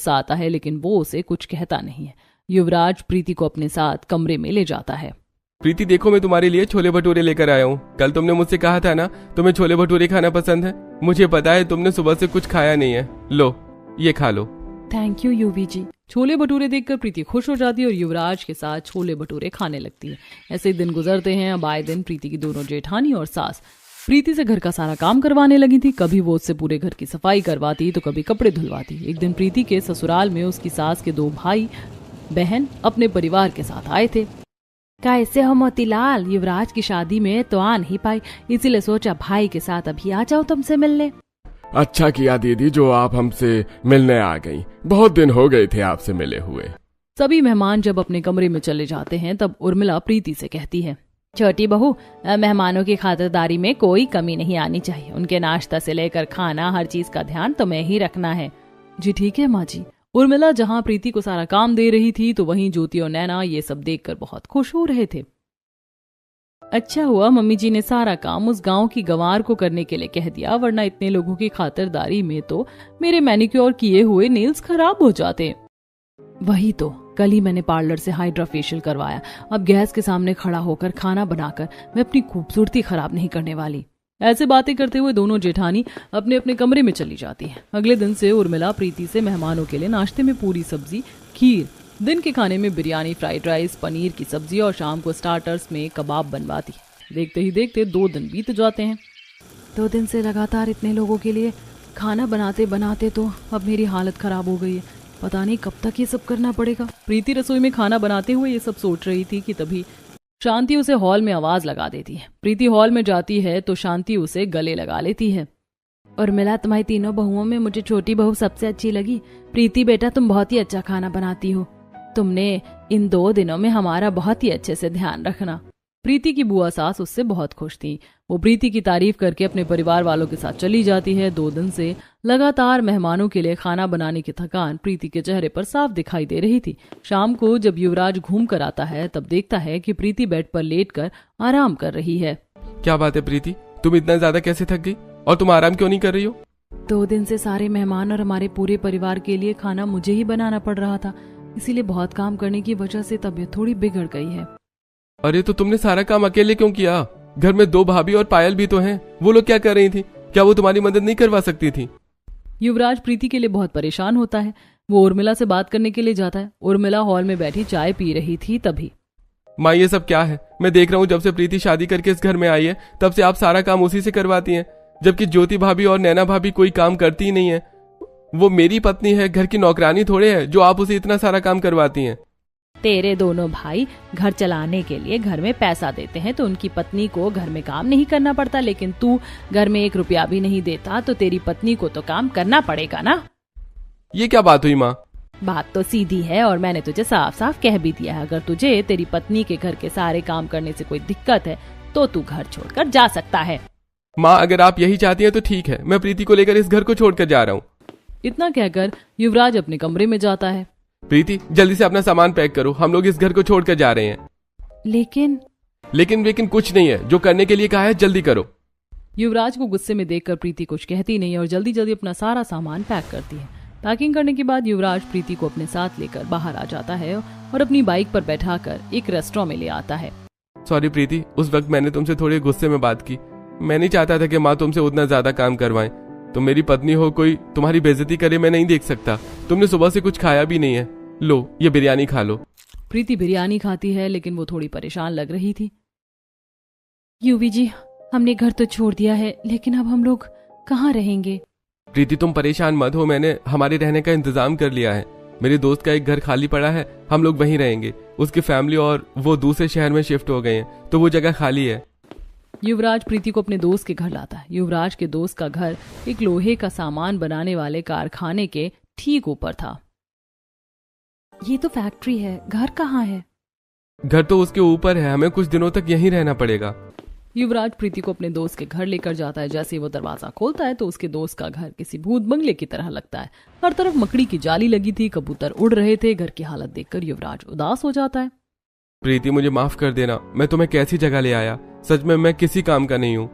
गुस्सा आता है, लेकिन वो उसे कुछ कहता नहीं है। युवराज प्रीति को अपने साथ कमरे में ले जाता है। प्रीति देखो, मैं तुम्हारे लिए छोले भटूरे लेकर आया हूँ। कल तुमने मुझसे कहा था ना तुम्हें छोले भटूरे खाना पसंद है। मुझे पता है तुमने सुबह से कुछ खाया नहीं है, लो ये खा लो। थैंक यू यूवी जी। छोले भटूरे देखकर प्रीति खुश हो जाती है और युवराज के साथ छोले भटूरे खाने लगती है। ऐसे दिन गुजरते हैं। अब आए दिन प्रीति की दोनों जेठानी और सास प्रीति से घर का सारा काम करवाने लगी थी। कभी वो उससे पूरे घर की सफाई करवाती तो कभी कपड़े धुलवाती। एक दिन प्रीति के ससुराल में उसकी सास के 2 भाई बहन अपने परिवार के साथ आए थे। कैसे हो मोतीलाल, युवराज की शादी में तो आ नहीं पाई, इसीलिए सोचा भाई के साथ अभी आ जाओ तुमसे मिलने। अच्छा किया दीदी जो आप हमसे मिलने आ गई, बहुत दिन हो गए थे आपसे मिले हुए। सभी मेहमान जब अपने कमरे में चले जाते हैं तब उर्मिला प्रीति से कहती है, छोटी बहू, मेहमानों की खातिरदारी में कोई कमी नहीं आनी चाहिए। उनके नाश्ता से लेकर खाना, हर चीज का ध्यान तुम्हें ही रखना है। जी ठीक है माँ जी। उर्मिला जहाँ प्रीति को सारा काम दे रही थी तो वहीं ज्योति और नैना ये सब देखकर बहुत खुश हो रहे थे। अच्छा हुआ मम्मी जी ने सारा काम उस गांव की गंवार को करने के लिए कह दिया, वरना इतने लोगों की खातिरदारी में तो मेरे मैनिक्योर किए हुए नेल्स खराब हो जाते। वही तो, कल ही मैंने पार्लर से हाइड्रा फेशियल करवाया। अब गैस के सामने खड़ा होकर खाना बनाकर मैं अपनी खूबसूरती खराब नहीं करने वाली। ऐसे बातें करते हुए दोनों जेठानी अपने अपने कमरे में चली जाती है। अगले दिन से उर्मिला प्रीति से मेहमानों के लिए नाश्ते में पूरी सब्जी, खीर, दिन के खाने में बिरयानी, फ्राइड राइस, पनीर की सब्जी और शाम को स्टार्टर्स में कबाब बनवाती है। देखते ही देखते 2 दिन बीत जाते हैं। 2 दिन से लगातार इतने लोगों के लिए खाना बनाते बनाते तो अब मेरी हालत खराब हो गई है। पता नहीं कब तक ये सब करना पड़ेगा। प्रीति रसोई में खाना बनाते हुए ये सब सोच रही थी कि तभी शांति उसे हॉल में आवाज लगा देती है। प्रीति हॉल में जाती है तो शांति उसे गले लगा लेती है। उर्मिला, तुम्हारी तीनों बहुओं में मुझे छोटी बहू सबसे अच्छी लगी। प्रीति बेटा, तुम बहुत ही अच्छा खाना बनाती हो। तुमने इन 2 दिनों में हमारा बहुत ही अच्छे से ध्यान रखना। प्रीति की बुआ सास उससे बहुत खुश थी। वो प्रीति की तारीफ करके अपने परिवार वालों के साथ चली जाती है। 2 दिन से लगातार मेहमानों के लिए खाना बनाने की थकान प्रीति के चेहरे पर साफ दिखाई दे रही थी। शाम को जब युवराज घूम कर आता है तब देखता है कि प्रीति बेड पर लेटकर आराम कर रही है। क्या बात है प्रीति, तुम इतना ज्यादा कैसे थक गई और तुम आराम क्यों नहीं कर रही हो? 2 दिन से सारे मेहमान और हमारे पूरे परिवार के लिए खाना मुझे ही बनाना पड़ रहा था, इसीलिए बहुत काम करने की वजह से तबीयत थोड़ी बिगड़ गई है। अरे तो तुमने सारा काम अकेले क्यों किया? घर में 2 भाभी और पायल भी तो हैं, वो लोग क्या कर रही थी? क्या वो तुम्हारी मदद नहीं करवा सकती थी? युवराज प्रीति के लिए बहुत परेशान होता है। वो उर्मिला से बात करने के लिए जाता है। उर्मिला हॉल में बैठी चाय पी रही थी तभी, माँ ये सब क्या है? मैं देख रहा हूँ जब से प्रीति शादी करके इस घर में आई है तब से आप सारा काम उसी से करवाती हैं, जबकि ज्योति भाभी और नैना भाभी कोई काम करती ही नहीं है। वो मेरी पत्नी है, घर की नौकरानी थोड़े है जो आप उसे इतना सारा काम करवाती हैं। तेरे दोनों भाई घर चलाने के लिए घर में पैसा देते हैं तो उनकी पत्नी को घर में काम नहीं करना पड़ता, लेकिन तू घर में 1 रुपया भी नहीं देता तो तेरी पत्नी को तो काम करना पड़ेगा ना। ये क्या बात हुई माँ? बात तो सीधी है और मैंने तुझे साफ साफ कह भी दिया है। अगर तुझे तेरी पत्नी के घर के सारे काम करने से कोई दिक्कत है तो तू घर छोड़कर जा सकता है। माँ अगर आप यही चाहती हैं तो ठीक है, मैं प्रीति को लेकर इस घर को छोड़कर जा रहा हूँ। इतना कहकर युवराज अपने कमरे में जाता है। प्रीति जल्दी से अपना सामान पैक करो, हम लोग इस घर को छोड़कर जा रहे हैं। लेकिन कुछ नहीं है, जो करने के लिए कहा है जल्दी करो। युवराज को गुस्से में देखकर प्रीति कुछ कहती नहीं और जल्दी जल्दी अपना सारा सामान पैक करती है। पैकिंग करने के बाद युवराज प्रीति को अपने साथ लेकर बाहर आ जाता है और अपनी बाइक पर बैठाकर एक रेस्टोरेंट में ले आता है। सॉरी प्रीति, उस वक्त मैंने तुमसे थोड़े गुस्से में बात की। मैं नहीं चाहता था कि माँ तुमसे उतना ज्यादा काम करवाएं। तुम मेरी पत्नी हो, कोई तुम्हारी बेइज्जती करे मैं नहीं देख सकता। तुमने सुबह से कुछ खाया भी नहीं है, लो ये बिरयानी खा लो। प्रीति बिरयानी खाती है लेकिन वो थोड़ी परेशान लग रही थी। यूवी जी, हमने घर तो छोड़ दिया है लेकिन अब हम लोग कहाँ रहेंगे? प्रीति तुम परेशान मत हो, मैंने हमारे रहने का इंतजाम कर लिया है। मेरे दोस्त का एक घर खाली पड़ा है, हम लोग वहीं रहेंगे। उसकी फैमिली और वो दूसरे शहर में शिफ्ट हो गए हैं तो वो जगह खाली है। युवराज प्रीति को अपने दोस्त के घर लाता है। युवराज के दोस्त का घर एक लोहे का सामान बनाने वाले कारखाने के ठीक ऊपर था। ये तो फैक्ट्री है, घर कहाँ है? घर तो उसके ऊपर है, हमें कुछ दिनों तक यहीं रहना पड़ेगा। युवराज प्रीति को अपने दोस्त के घर लेकर जाता है। जैसे वो दरवाजा खोलता है तो उसके दोस्त का घर किसी भूत बंगले की तरह लगता है। हर तरफ मकड़ी की जाली लगी थी, कबूतर उड़ रहे थे। घर की हालत देखकर युवराज उदास हो जाता है। प्रीति मुझे माफ कर देना, मैं तुम्हें कैसी जगह ले आया। सच में मैं किसी काम का नहीं हूँ।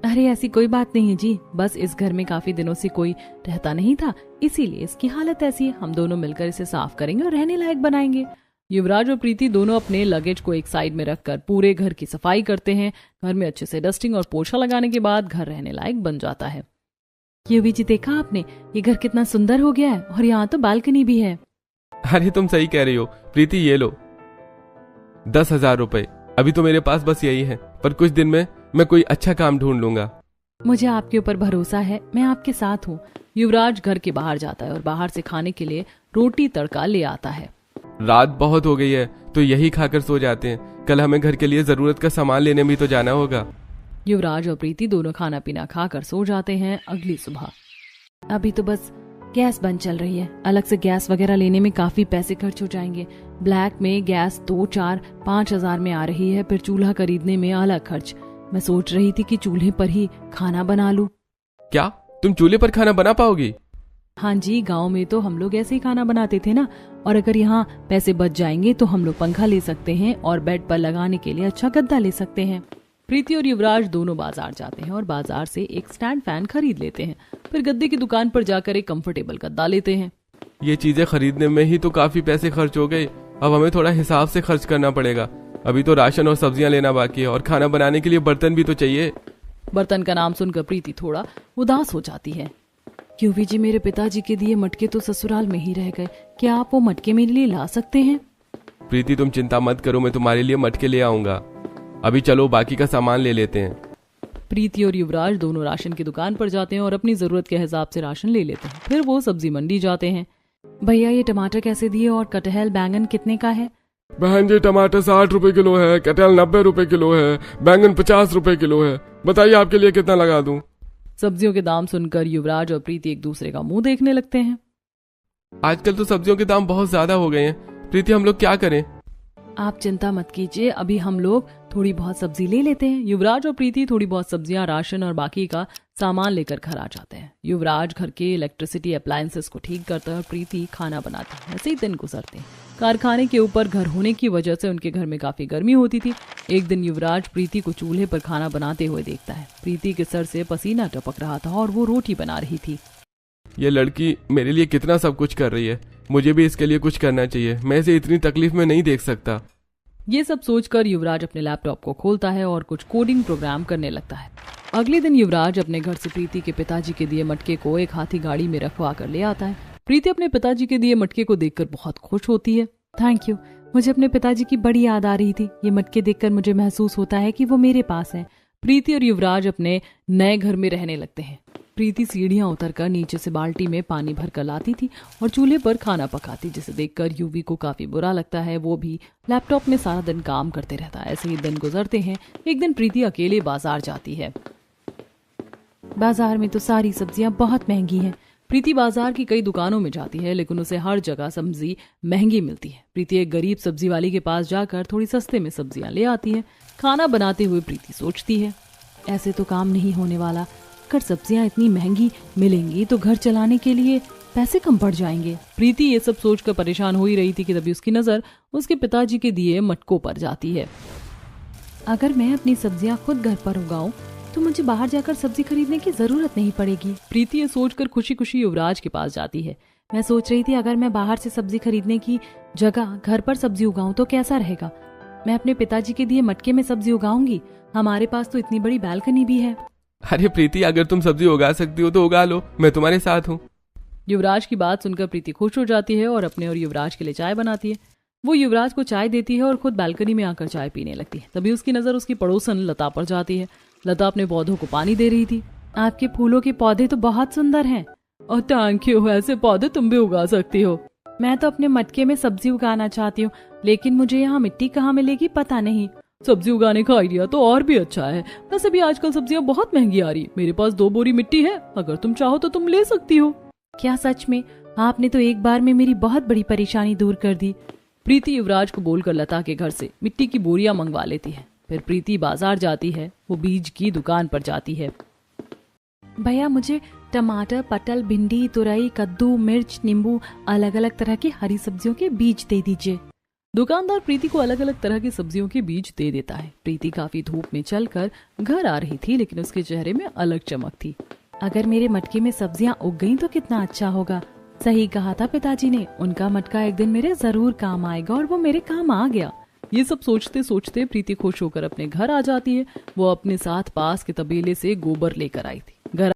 अरे ऐसी कोई बात नहीं है जी, बस इस घर में काफी दिनों से कोई रहता नहीं था, इसीलिए इसकी हालत ऐसी है। हम दोनों मिलकर इसे साफ करेंगे और रहने लायक बनाएंगे। युवराज और प्रीति दोनों अपने लगेज को एक साइड में रखकर पूरे घर की सफाई करते हैं। घर में अच्छे से डस्टिंग और पोछा लगाने के बाद घर रहने लायक बन जाता है। युवी जी, देखा आपने, ये घर कितना सुंदर हो गया है और यहाँ तो बालकनी भी है। अरे तुम सही कह रही हो प्रीति, ये लो 10,000 रुपए। अभी तो मेरे पास बस यही है, पर कुछ दिन में मैं कोई अच्छा काम ढूंढ लूंगा। मुझे आपके ऊपर भरोसा है, मैं आपके साथ हूँ। युवराज घर के बाहर जाता है और बाहर से खाने के लिए रोटी तड़का ले आता है। रात बहुत हो गई है तो यही खाकर सो जाते हैं, कल हमें घर के लिए जरूरत का सामान लेने भी तो जाना होगा। युवराज और प्रीति दोनों खाना पीना खाकर सो जाते हैं। अगली सुबह अभी तो बस गैस बंद चल रही है, अलग से गैस वगैरह लेने में काफी पैसे खर्च हो जाएंगे। ब्लैक में गैस 2, 4, 5,000 में आ रही है, फिर चूल्हा खरीदने में अलग खर्च। मैं सोच रही थी कि चूल्हे पर ही खाना बना लूं। क्या तुम चूल्हे पर खाना बना पाओगी? हाँ जी, गांव में तो हम लोग ऐसे ही खाना बनाते थे ना, और अगर यहाँ पैसे बच जाएंगे तो हम लोग पंखा ले सकते हैं और बेड पर लगाने के लिए अच्छा गद्दा ले सकते हैं। प्रीति और युवराज दोनों बाजार जाते हैं और बाजार से एक स्टैंड फैन खरीद लेते हैं। फिर गद्दे की दुकान पर जाकर एक कंफर्टेबल गद्दा लेते हैं। ये चीजें खरीदने में ही तो काफी पैसे खर्च हो गए, अब हमें थोड़ा हिसाब से खर्च करना पड़ेगा। अभी तो राशन और सब्जियां लेना बाकी है और खाना बनाने के लिए बर्तन भी तो चाहिए। बर्तन का नाम सुनकर प्रीति थोड़ा उदास हो जाती है। क्यों जी, मेरे पिताजी के दिए मटके तो ससुराल में ही रह गए, क्या आप वो मटके मेरे लिए ला सकते हैं? प्रीति तुम चिंता मत करो, मैं तुम्हारे लिए मटके ले आऊंगा। अभी चलो बाकी का सामान ले लेते हैं। प्रीति और युवराज दोनों राशन की दुकान पर जाते हैं और अपनी जरूरत के हिसाब से राशन ले लेते हैं। फिर वो सब्जी मंडी जाते हैं। भैया, ये टमाटर कैसे दिए और कटहल बैंगन कितने का है? बहन जी, टमाटर 60 रुपए किलो है, कटहल 90 रुपए किलो है, बैंगन 50 रुपए किलो है। बताइए आपके लिए कितना लगा दूं? सब्जियों के दाम सुनकर युवराज और प्रीति एक दूसरे का मुंह देखने लगते हैं। आजकल तो सब्जियों के दाम बहुत ज्यादा हो गए हैं प्रीति, हम लोग क्या करें? आप चिंता मत कीजिए, अभी हम लोग थोड़ी बहुत सब्जी ले लेते हैं। युवराज और प्रीति थोड़ी बहुत सब्जियां, राशन और बाकी का सामान लेकर घर आ जाते हैं। युवराज घर के इलेक्ट्रिसिटी अप्लायंसेस को ठीक करता है और प्रीति खाना बनाती है। ऐसे ही दिन गुजरते हैं। कारखाने के ऊपर घर होने की वजह से उनके घर में काफी गर्मी होती थी। एक दिन युवराज प्रीति को चूल्हे पर खाना बनाते हुए देखता है। प्रीति के सर से पसीना टपक रहा था और वो रोटी बना रही थी। ये लड़की मेरे लिए कितना सब कुछ कर रही है, मुझे भी इसके लिए कुछ करना चाहिए। मैं इसे इतनी तकलीफ में नहीं देख सकता। ये सब सोचकर युवराज अपने लैपटॉप को खोलता है और कुछ कोडिंग प्रोग्राम करने लगता है। अगले दिन युवराज अपने घर से प्रीति के पिताजी के दिए मटके को एक हाथी गाड़ी में रखवा कर ले आता है। प्रीति अपने पिताजी के दिए मटके को देखकर बहुत खुश होती है। थैंक यू, मुझे अपने पिताजी की बड़ी याद आ रही थी। ये मटके देखकर मुझे महसूस होता है कि वो मेरे पास है। प्रीति और युवराज अपने नए घर में रहने लगते हैं। प्रीति सीढ़ियां उतरकर नीचे से बाल्टी में पानी भर कर लाती थी और चूल्हे पर खाना पकाती, जिसे देखकर युवी को काफी बुरा लगता है। वो भी लैपटॉप में सारा दिन काम करते रहता है। ऐसे ही दिन गुजरते हैं। एक दिन प्रीति अकेले बाजार जाती है। बाजार में तो सारी सब्जियां बहुत महंगी हैं। प्रीति बाजार की कई दुकानों में जाती है, लेकिन उसे हर जगह सब्जी महंगी मिलती है। प्रीति एक गरीब सब्जी वाली के पास जाकर थोड़ी सस्ते में सब्जियां ले आती है। खाना बनाते हुए प्रीति सोचती है, ऐसे तो काम नहीं होने वाला। अगर सब्जियां इतनी महंगी मिलेंगी तो घर चलाने के लिए पैसे कम पड़ जाएंगे। प्रीति ये सब सोचकर परेशान हो ही रही थी कि तभी उसकी नजर उसके पिताजी के दिए मटकों पर जाती है। अगर मैं अपनी सब्जियां खुद घर पर उगाऊं तो मुझे बाहर जाकर सब्जी खरीदने की जरूरत नहीं पड़ेगी। प्रीति ये सोचकर खुशी खुशी युवराज के पास जाती है। मैं सोच रही थी, अगर मैं बाहर से सब्जी खरीदने की जगह घर पर सब्जी उगाऊं तो कैसा रहेगा। मैं अपने पिताजी के दिए मटके में सब्जी उगाऊंगी। हमारे पास तो इतनी बड़ी बालकनी भी है। अरे प्रीति, अगर तुम सब्जी उगा सकती हो तो उगा लो, मैं तुम्हारे साथ हूँ। युवराज की बात सुनकर प्रीति खुश हो जाती है और अपने और युवराज के लिए चाय बनाती है। वो युवराज को चाय देती है और खुद बालकनी में आकर चाय पीने लगती है। तभी उसकी नजर उसकी पड़ोसन लता पर जाती है। लता अपने पौधों को पानी दे रही थी। आपके फूलों के पौधे तो बहुत सुंदर हैं। और थैंक यू, ऐसे पौधे तुम भी उगा सकती हो। मैं तो अपने मटके में सब्जी उगाना चाहती हूँ, लेकिन मुझे यहाँ मिट्टी कहाँ मिलेगी पता नहीं। सब्जी उगाने का आइडिया तो और भी अच्छा है। वैसे भी आजकल सब्जियां बहुत महंगी आ रही। मेरे पास 2 बोरी मिट्टी है, अगर तुम चाहो तो तुम ले सकती हो। क्या सच में? आपने तो एक बार में मेरी बहुत बड़ी परेशानी दूर कर दी। प्रीति युवराज को बोलकर लता के घर से मिट्टी की बोरियां मंगवा लेती है। फिर प्रीति बाजार जाती है। वो बीज की दुकान पर जाती है। भैया, मुझे टमाटर, पटल, भिंडी, तुरई, कद्दू, मिर्च, नींबू, अलग अलग तरह की हरी सब्जियों के बीज दे दीजिए। दुकानदार प्रीति को अलग अलग तरह की सब्जियों के बीज दे देता है। प्रीति काफी धूप में चलकर घर आ रही थी, लेकिन उसके चेहरे में अलग चमक थी। अगर मेरे मटके में सब्जियां उग गईं तो कितना अच्छा होगा। सही कहा था पिताजी ने, उनका मटका एक दिन मेरे जरूर काम आएगा, और वो मेरे काम आ गया। ये सब सोचते सोचते प्रीति खुश होकर अपने घर आ जाती है। वो अपने साथ पास के तबेले से गोबर लेकर आई थी।